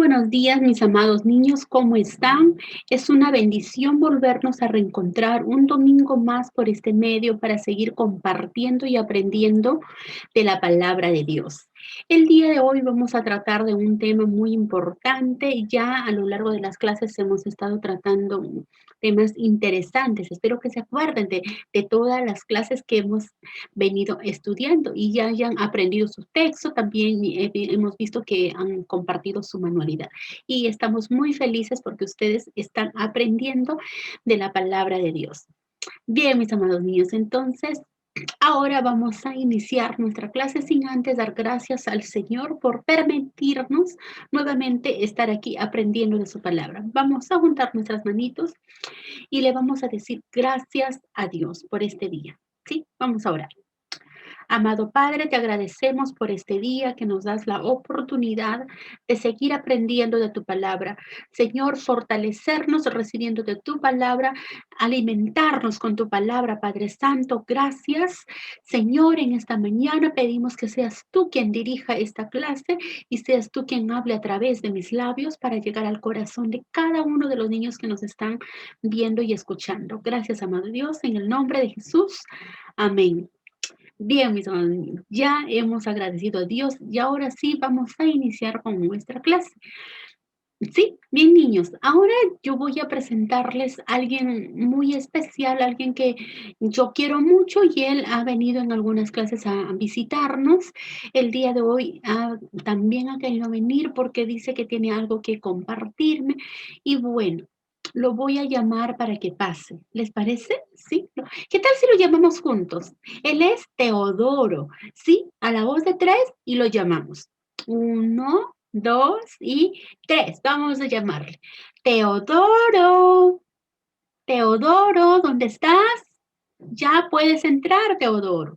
buenos días, mis amados niños, ¿cómo están? Es una bendición volvernos a reencontrar un domingo más por este medio para seguir compartiendo y aprendiendo de la palabra de Dios. El día de hoy vamos a tratar de un tema muy importante. Ya a lo largo de las clases hemos estado tratando temas interesantes. Espero que se acuerden de todas las clases que hemos venido estudiando y ya hayan aprendido su texto. También hemos visto que han compartido su manualidad y estamos muy felices porque ustedes están aprendiendo de la palabra de Dios. Bien, mis amados niños, entonces ahora vamos a iniciar nuestra clase sin antes dar gracias al Señor por permitirnos nuevamente estar aquí aprendiendo de su palabra. Vamos a juntar nuestras manitos y le vamos a decir gracias a Dios por este día. ¿Sí? Vamos a orar. Amado Padre, te agradecemos por este día que nos das la oportunidad de seguir aprendiendo de tu palabra. Señor, fortalecernos recibiendo de tu palabra, alimentarnos con tu palabra, Padre Santo. Gracias, Señor, en esta mañana pedimos que seas tú quien dirija esta clase y seas tú quien hable a través de mis labios para llegar al corazón de cada uno de los niños que nos están viendo y escuchando. Gracias, amado Dios, en el nombre de Jesús. Amén. Bien, mis amados niños, ya hemos agradecido a Dios y ahora sí vamos a iniciar con nuestra clase. Sí, bien niños, ahora yo voy a presentarles a alguien muy especial, alguien que yo quiero mucho y él ha venido en algunas clases a visitarnos. El día de hoy también ha querido venir porque dice que tiene algo que compartirme y bueno, lo voy a llamar para que pase. ¿Les parece? ¿Sí? ¿Qué tal si lo llamamos juntos? Él es Teodoro, ¿sí? A la voz de tres y lo llamamos. Uno, dos y tres. Vamos a llamarle. Teodoro, Teodoro, ¿dónde estás? Ya puedes entrar, Teodoro.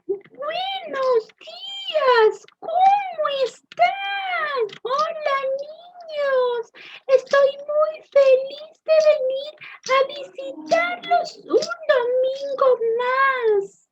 Buenos días, ¿cómo están? Hola, niños. Estoy muy feliz de venir a visitarlos un domingo más.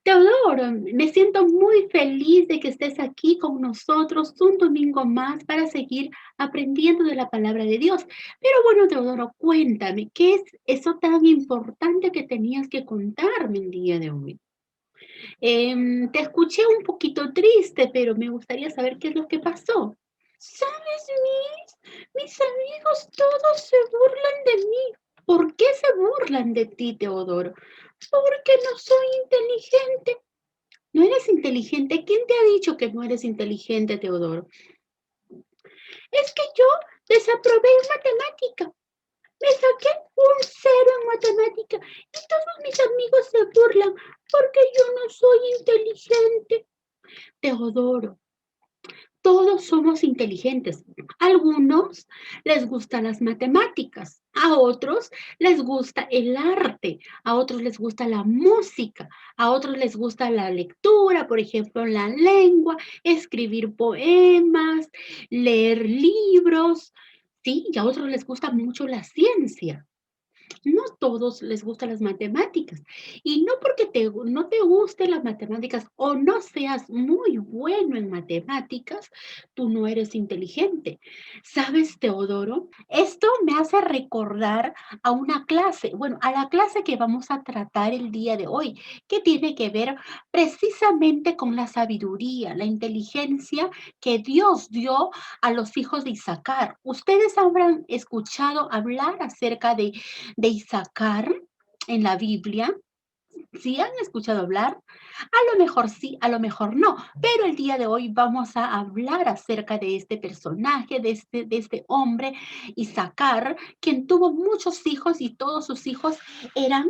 Teodoro, me siento muy feliz de que estés aquí con nosotros un domingo más para seguir aprendiendo de la palabra de Dios. Pero bueno, Teodoro, cuéntame, ¿qué es eso tan importante que tenías que contarme el día de hoy? Te escuché un poquito triste, pero me gustaría saber qué es lo que pasó. ¿Sabes, mis amigos todos se burlan de mí? ¿Por qué se burlan de ti, Teodoro? Porque no soy inteligente. ¿No eres inteligente? ¿Quién te ha dicho que no eres inteligente, Teodoro? Es que yo desaprobé en matemática. Me saqué un cero en matemática y todos mis amigos se burlan porque yo no soy inteligente. Teodoro, todos somos inteligentes. A algunos les gustan las matemáticas, a otros les gusta el arte, a otros les gusta la música, a otros les gusta la lectura, por ejemplo, la lengua, escribir poemas, leer libros, ¿sí? Y a otros les gusta mucho la ciencia. No todos les gustan las matemáticas. Y no porque no te gusten las matemáticas o no seas muy bueno en matemáticas, tú no eres inteligente. ¿Sabes, Teodoro? Esto me hace recordar a una clase, bueno, a la clase que vamos a tratar el día de hoy, que tiene que ver precisamente con la sabiduría, la inteligencia que Dios dio a los hijos de Isaacar. Ustedes habrán escuchado hablar acerca de Isaacar en la Biblia. ¿Sí han escuchado hablar? A lo mejor sí, a lo mejor no, pero el día de hoy vamos a hablar acerca de este personaje, de este hombre, Isaacar, quien tuvo muchos hijos y todos sus hijos eran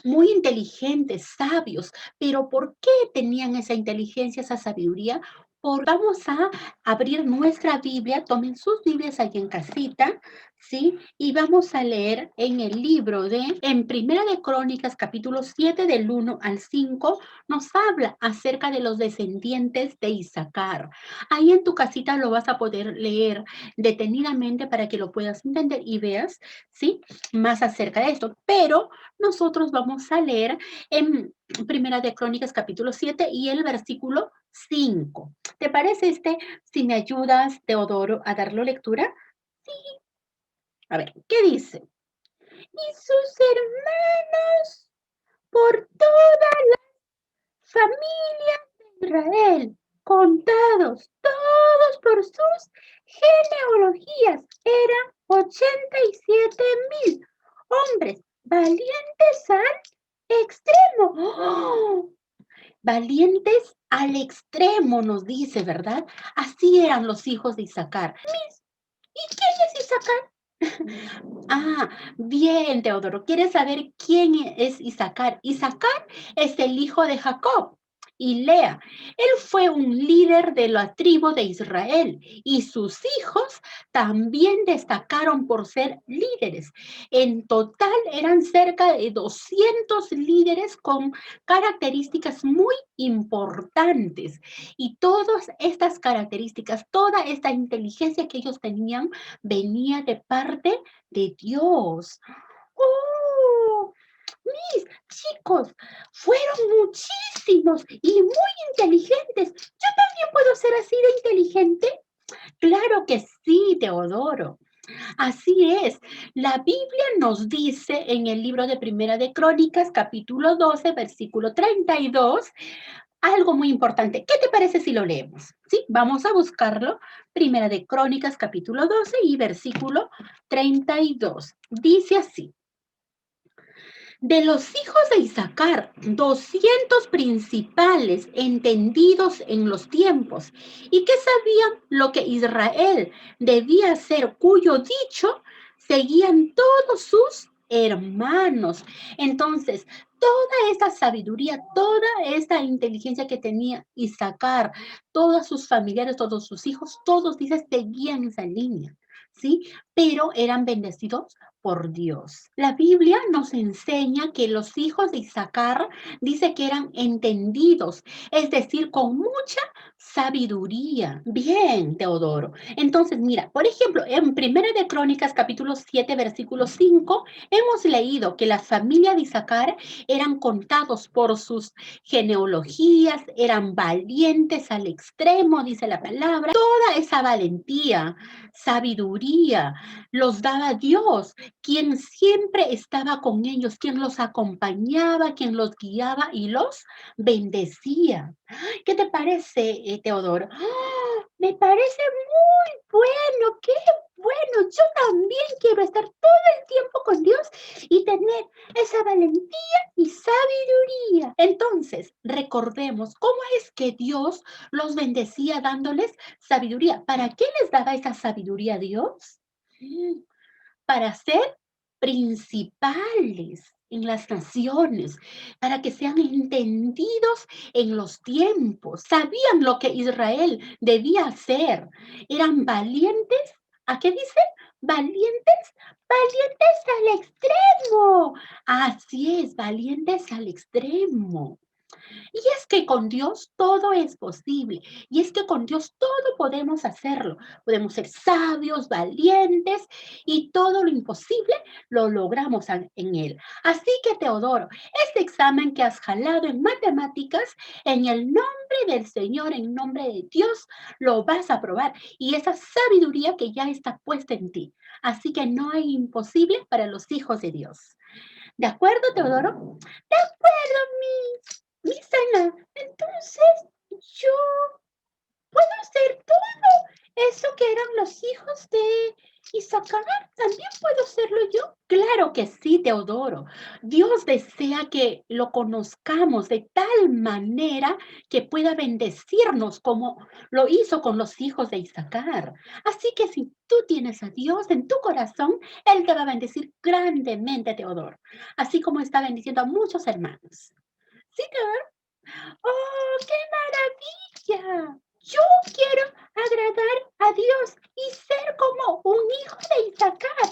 muy inteligentes, sabios. Pero ¿por qué tenían esa inteligencia, esa sabiduría? Vamos a abrir nuestra Biblia, tomen sus Biblias ahí en casita, ¿sí? Y vamos a leer en el libro en Primera de Crónicas, capítulo 7, del 1 al 5, nos habla acerca de los descendientes de Isaacar. Ahí en tu casita lo vas a poder leer detenidamente para que lo puedas entender y veas, ¿sí? Más acerca de esto. Pero nosotros vamos a leer en Primera de Crónicas, capítulo 7 y el versículo 5. ¿Te parece si me ayudas, Teodoro, a darlo lectura? A ver, ¿qué dice? Y sus hermanos por toda familia de Israel, contados todos por sus genealogías, eran 87,000 hombres valientes al extremo. ¡Oh! Valientes al extremo, nos dice, ¿verdad? Así eran los hijos de Isaacar. ¿Y quién es Isaacar? Ah, bien, Teodoro. ¿Quieres saber quién es Isaacar? Isaacar es el hijo de Jacob y Lea. Él fue un líder de la tribu de Israel y sus hijos también destacaron por ser líderes. En total eran cerca de 200 líderes con características muy importantes. Y todas estas características, toda esta inteligencia que ellos tenían, venía de parte de Dios. ¡Oh! Mis chicos, fueron muchísimos y muy inteligentes. ¿Yo también puedo ser así de inteligente? Claro que sí, Teodoro. Así es. La Biblia nos dice en el libro de Primera de Crónicas, capítulo 12, versículo 32, algo muy importante. ¿Qué te parece si lo leemos? Sí, vamos a buscarlo. Primera de Crónicas, capítulo 12 y versículo 32. Dice así. De los hijos de Isaacar, 200 principales entendidos en los tiempos y que sabían lo que Israel debía hacer, cuyo dicho seguían todos sus hermanos. Entonces, toda esta sabiduría, toda esta inteligencia que tenía Isaacar, todos sus familiares, todos sus hijos, todos, dice, seguían esa línea, ¿sí? Pero eran bendecidos por Dios. La Biblia nos enseña que los hijos de Isaacar dice que eran entendidos, es decir, con mucha sabiduría. Bien, Teodoro. Entonces, mira, por ejemplo, en Primera de Crónicas, capítulo 7, versículo 5, hemos leído que la familia de Isaacar eran contados por sus genealogías, eran valientes al extremo, dice la palabra. Toda esa valentía, sabiduría, los daba Dios, quien siempre estaba con ellos, quien los acompañaba, quien los guiaba y los bendecía. ¿Qué te parece, Teodoro? ¡Ah! Me parece muy bueno, qué bueno. Yo también quiero estar todo el tiempo con Dios y tener esa valentía y sabiduría. Entonces, recordemos cómo es que Dios los bendecía dándoles sabiduría. ¿Para qué les daba esa sabiduría a Dios? Para ser principales en las naciones, para que sean entendidos en los tiempos. Sabían lo que Israel debía hacer. Eran valientes. ¿A qué dice? Valientes, valientes al extremo. Así es, valientes al extremo. Y es que con Dios todo es posible. Y es que con Dios todo podemos hacerlo. Podemos ser sabios, valientes y todo lo imposible lo logramos en Él. Así que Teodoro, este examen que has jalado en matemáticas, en el nombre del Señor, en nombre de Dios, lo vas a probar. Y esa sabiduría que ya está puesta en ti. Así que no hay imposible para los hijos de Dios. ¿De acuerdo, Teodoro? De acuerdo, mi Sana. Entonces, yo puedo hacer todo eso que eran los hijos de Isaacar. ¿También puedo hacerlo yo? Claro que sí, Teodoro. Dios desea que lo conozcamos de tal manera que pueda bendecirnos como lo hizo con los hijos de Isaacar. Así que si tú tienes a Dios en tu corazón, Él te va a bendecir grandemente, Teodoro. Así como está bendiciendo a muchos hermanos. ¿Sí, Teodoro? ¡Oh, qué maravilla! Yo quiero agradar a Dios y ser como un hijo de Isaacar.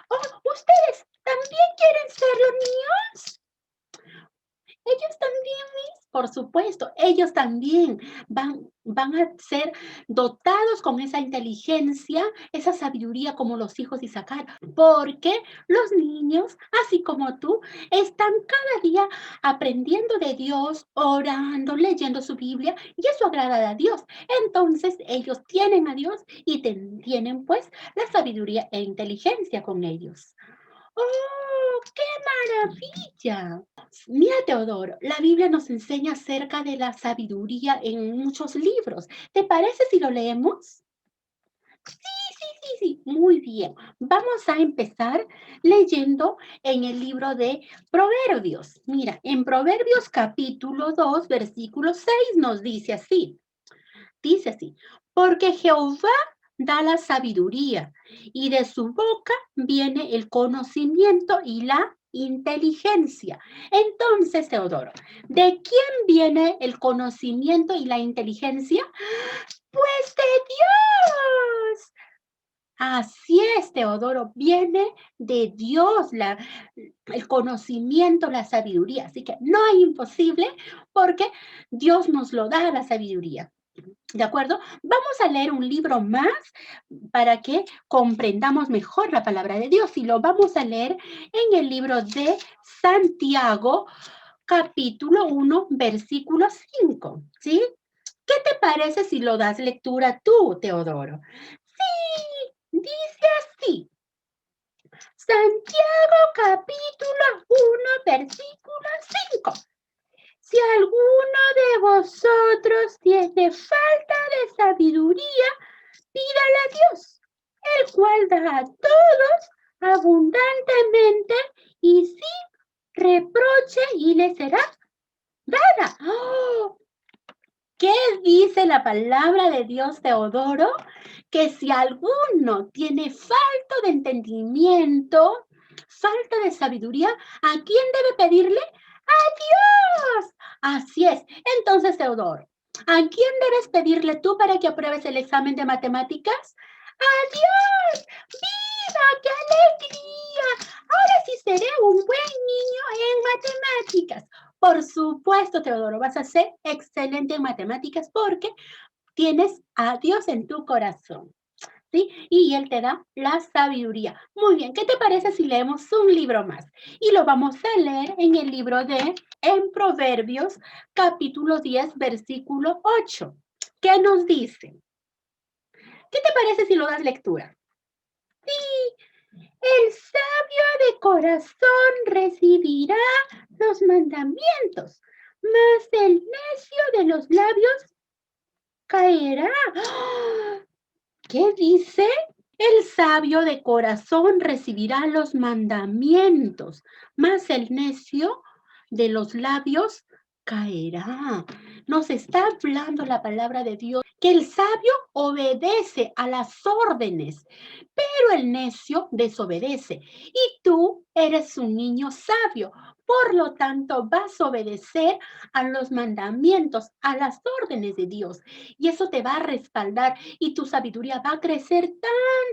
Oh, ¿ustedes también quieren ser los míos? Ellos también, Miss, por supuesto, ellos también van a ser dotados con esa inteligencia, esa sabiduría como los hijos de Isaacar, porque los niños, así como tú, están cada día aprendiendo de Dios, orando, leyendo su Biblia, y eso agrada a Dios. Entonces, ellos tienen a Dios y tienen pues la sabiduría e inteligencia con ellos. ¡Oh, qué maravilla! Mira, Teodoro, la Biblia nos enseña acerca de la sabiduría en muchos libros. ¿Te parece si lo leemos? Sí, muy bien. Vamos a empezar leyendo en el libro de Proverbios. Mira, en Proverbios capítulo 2, versículo 6 nos dice así, porque Jehová da la sabiduría y de su boca viene el conocimiento y la inteligencia. Entonces, Teodoro, ¿de quién viene el conocimiento y la inteligencia? Pues de Dios. Así es, Teodoro, viene de Dios el conocimiento, la sabiduría. Así que no hay imposible porque Dios nos lo da la sabiduría. ¿De acuerdo? Vamos a leer un libro más para que comprendamos mejor la palabra de Dios y lo vamos a leer en el libro de Santiago, capítulo 1, versículo 5. ¿Sí? ¿Qué te parece si lo das lectura tú, Teodoro? Sí, dice así. Santiago capítulo 1, versículo 5. Si alguno de vosotros tiene falta de sabiduría, pídale a Dios, el cual da a todos abundantemente y sin reproche y le será dada. ¡Oh! ¿Qué dice la palabra de Dios, Teodoro? Que si alguno tiene falta de entendimiento, falta de sabiduría, ¿a quién debe pedirle? ¡A Dios! Así es. Entonces, Teodoro, ¿a quién debes pedirle tú para que apruebes el examen de matemáticas? ¡A Dios! ¡Viva! ¡Qué alegría! Ahora sí seré un buen niño en matemáticas. Por supuesto, Teodoro, vas a ser excelente en matemáticas porque tienes a Dios en tu corazón, ¿sí? Y Él te da la sabiduría. Muy bien, ¿qué te parece si leemos un libro más? Y lo vamos a leer en el libro en Proverbios, capítulo 10, versículo 8. ¿Qué nos dice? ¿Qué te parece si lo das lectura? Sí, el sabio de corazón recibirá los mandamientos, mas el necio de los labios caerá. ¡Ah! ¿Qué dice? El sabio de corazón recibirá los mandamientos, mas el necio de los labios caerá. Nos está hablando la palabra de Dios que el sabio obedece a las órdenes, pero el necio desobedece. Y tú eres un niño sabio, por lo tanto vas a obedecer a los mandamientos, a las órdenes de Dios. Y eso te va a respaldar y tu sabiduría va a crecer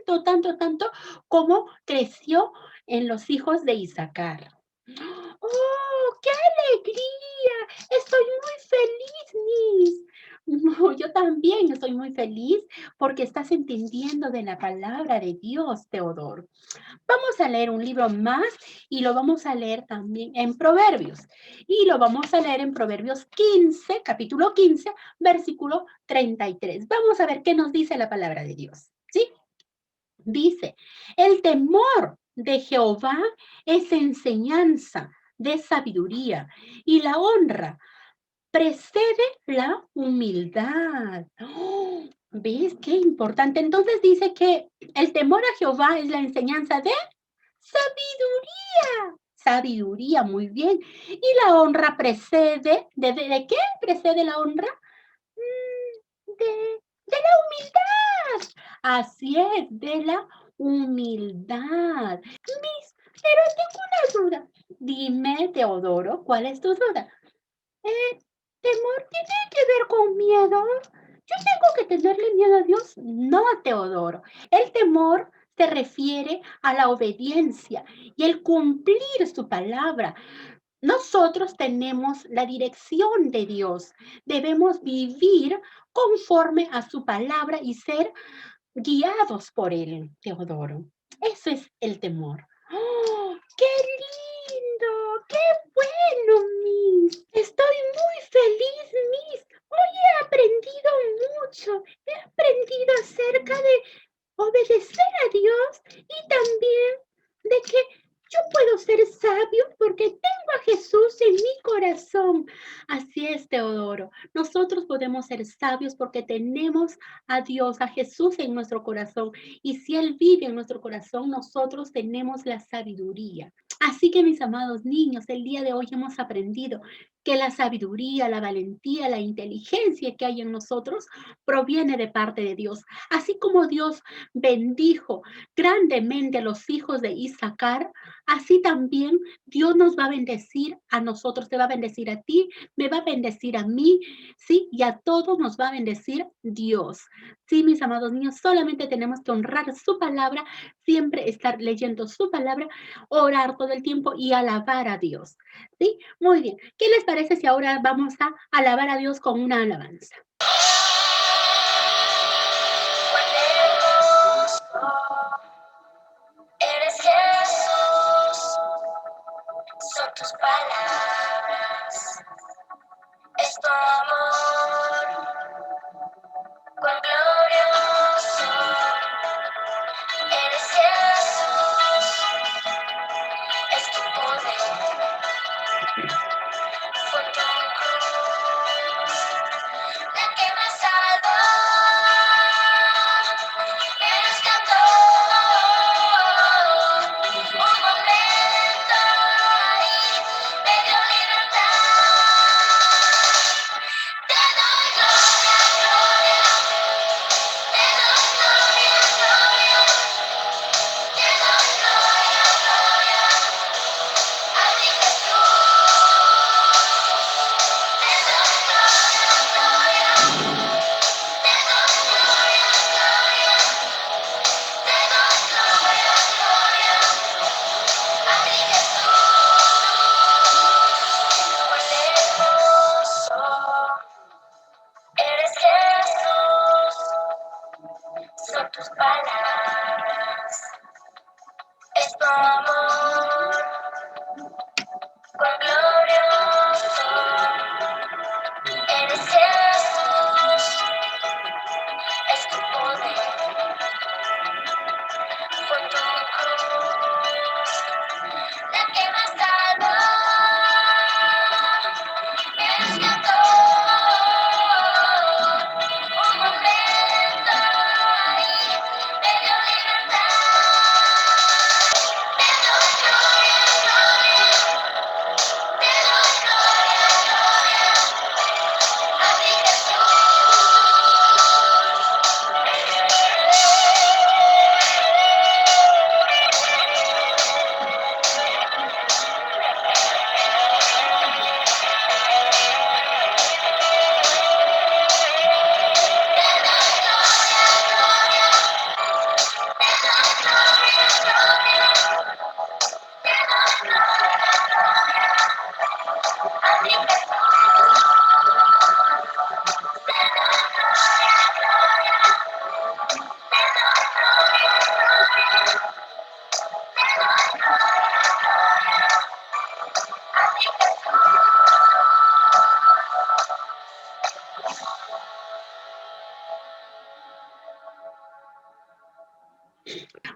tanto como creció en los hijos de Isaacar. ¡Oh, qué alegría! Estoy muy feliz, Miss. No, yo también estoy muy feliz porque estás entendiendo de la palabra de Dios, Teodoro. Vamos a leer un libro más y lo vamos a leer también en Proverbios. Y lo vamos a leer en Proverbios 15, capítulo 15, versículo 33. Vamos a ver qué nos dice la palabra de Dios. ¿Sí? Dice, el temor de Jehová es enseñanza de sabiduría y la honra precede la humildad. ¡Oh! ¿Ves qué importante? Entonces dice que el temor a Jehová es la enseñanza de sabiduría. Sabiduría, muy bien. Y la honra precede, ¿de qué precede la honra? De la humildad. Así es, de la humildad. Pero tengo una duda. Dime, Teodoro, ¿cuál es tu duda? ¿Temor tiene que ver con miedo? ¿Yo tengo que tenerle miedo a Dios? No, Teodoro. El temor se refiere a la obediencia y el cumplir su palabra. nosotros tenemos la dirección de Dios. Debemos vivir conforme a su palabra y ser guiados por Él, Teodoro. Eso es el temor. ¡Oh, qué lindo! ¡Qué bueno, Miss! Estoy muy feliz, Miss. Hoy he aprendido mucho. He aprendido acerca de obedecer a Dios y también de que yo puedo ser sabio porque tengo a Jesús en mi corazón. Así es, Teodoro. Nosotros podemos ser sabios porque tenemos a Dios, a Jesús en nuestro corazón. Y si Él vive en nuestro corazón, nosotros tenemos la sabiduría. Así que, mis amados niños, el día de hoy hemos aprendido que la sabiduría, la valentía, la inteligencia que hay en nosotros proviene de parte de Dios. Así como Dios bendijo grandemente a los hijos de Isaacar, así también Dios nos va a bendecir a nosotros, te va a bendecir a ti, me va a bendecir a mí, ¿sí? Y a todos nos va a bendecir Dios. Sí, mis amados niños, solamente tenemos que honrar su palabra, siempre estar leyendo su palabra, orar todo el tiempo y alabar a Dios. ¿Sí? Muy bien. ¿Qué les parece si ahora vamos a alabar a Dios con una alabanza? Eres Jesús, son tus palabras, es tu amor, cuán glorioso. Eres Jesús, es tu poder, fue tu cruz, la que me salvó, me rescató. Un momento ahí me dio libertad. Te doy gloria, gloria, te doy gloria, gloria, te doy gloria, gloria, a ti Jesús. Te doy gloria, gloria, te doy gloria, gloria, te doy gloria, gloria, a ti Jesús. Cuán hermoso eres Jesús, son tus palabras, es tu amor, cuán glorioso. Eres Jesús, es tu poder, fue tu cruz, la que me salvó, me rescató. Un momento ahí me dio libertad. Te doy gloria, gloria, te doy gloria, gloria, a ti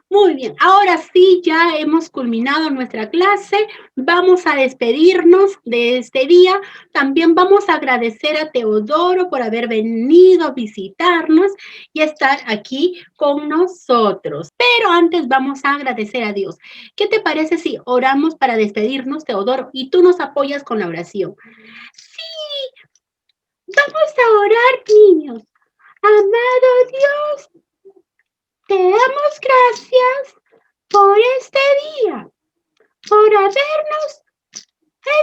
Muy bien, ahora sí, ya hemos culminado nuestra clase. Vamos a despedirnos de este día. También vamos a agradecer a Teodoro por haber venido a visitarnos y estar aquí con nosotros. Pero antes vamos a agradecer a Dios. ¿Qué te parece si oramos para despedirnos, Teodoro, y tú nos apoyas con la oración? Sí, vamos a orar, niños. Amado Dios, te damos gracias por este día, por habernos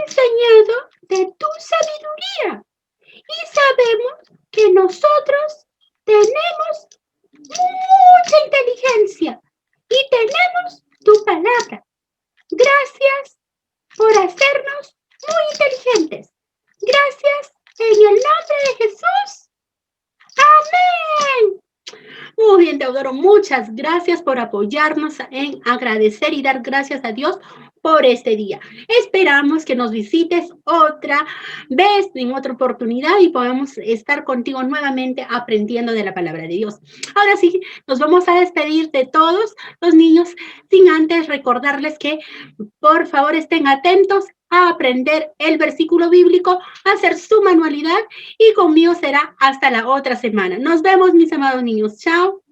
enseñado de tu sabiduría. Y sabemos que nosotros tenemos mucha inteligencia y tenemos tu palabra. Gracias por hacernos bien, Teodoro, muchas gracias por apoyarnos en agradecer y dar gracias a Dios por este día. Esperamos que nos visites otra vez, en otra oportunidad, y podamos estar contigo nuevamente aprendiendo de la palabra de Dios. Ahora sí, nos vamos a despedir de todos los niños, sin antes recordarles que por favor estén atentos a aprender el versículo bíblico, a hacer su manualidad, y conmigo será hasta la otra semana. Nos vemos, mis amados niños. Chao.